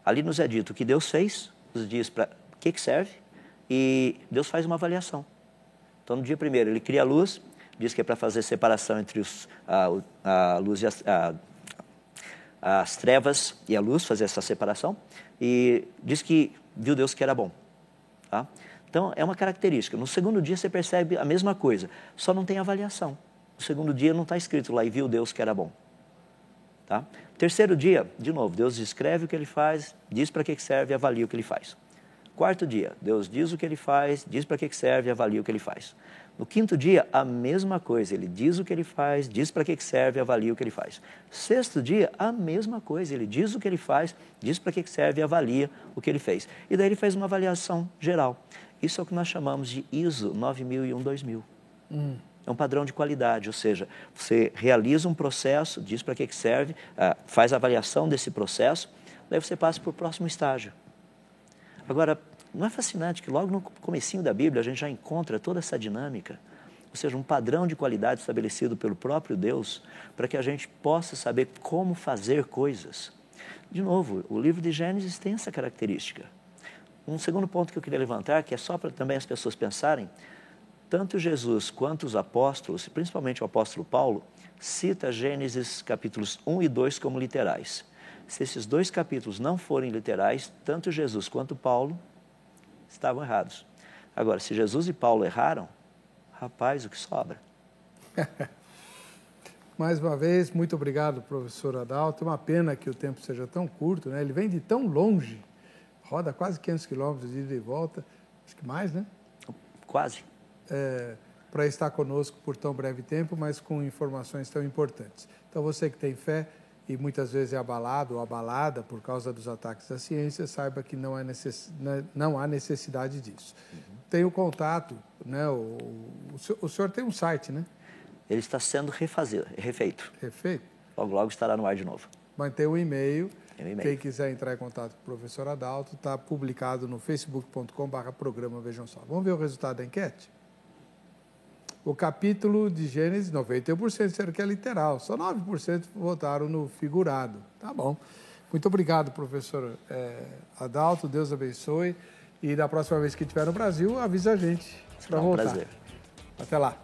Ali nos é dito o que Deus fez, nos diz para que serve, e Deus faz uma avaliação. Então, no dia primeiro, ele cria a luz, diz que é para fazer separação entre a luz e as trevas e a luz, fazer essa separação, e diz que viu Deus que era bom. Tá? Então, é uma característica. No segundo dia, você percebe a mesma coisa, só não tem avaliação. No segundo dia, não está escrito lá, e viu Deus que era bom. Tá? Terceiro dia, de novo, Deus descreve o que ele faz, diz para que serve e avalia o que ele faz. Quarto dia, Deus diz o que ele faz, diz para que serve e avalia o que ele faz. No quinto dia, a mesma coisa, ele diz o que ele faz, diz para que serve e avalia o que ele faz. Sexto dia, a mesma coisa, ele diz o que ele faz, diz para que serve e avalia o que ele fez. E daí ele fez uma avaliação geral. Isso é o que nós chamamos de ISO 9001-2000. É um padrão de qualidade, ou seja, você realiza um processo, diz para que serve, faz a avaliação desse processo, daí você passa para o próximo estágio. Agora, não é fascinante que logo no comecinho da Bíblia a gente já encontra toda essa dinâmica, ou seja, um padrão de qualidade estabelecido pelo próprio Deus para que a gente possa saber como fazer coisas. De novo, o livro de Gênesis tem essa característica. Um segundo ponto que eu queria levantar, que é só para também as pessoas pensarem, tanto Jesus quanto os apóstolos, principalmente o apóstolo Paulo, cita Gênesis capítulos 1 e 2 como literais. Se esses 2 capítulos não forem literais, tanto Jesus quanto Paulo estavam errados. Agora, se Jesus e Paulo erraram, rapaz, o que sobra? Mais uma vez, muito obrigado, professor Adalto. É uma pena que o tempo seja tão curto, né? Ele vem de tão longe, roda quase 500 quilômetros de ida e volta, acho que mais, né? Quase. Para estar conosco por tão breve tempo, mas com informações tão importantes. Então, você que tem fé e muitas vezes é abalado ou abalada por causa dos ataques à ciência, saiba que não há necessidade disso. Tem o contato, né? O senhor tem um site, né? Ele está sendo refeito. Refeito? Logo, logo estará no ar de novo. Mas tem o e-mail. Quem quiser entrar em contato com o professor Adalto, está publicado no facebook.com/programa Vejam Só. Vamos ver o resultado da enquete? O capítulo de Gênesis, 91% disseram que é literal, só 9% votaram no figurado. Tá bom. Muito obrigado, professor Adalto, Deus abençoe. E da próxima vez que estiver no Brasil, avisa a gente para voltar. Prazer. Até lá.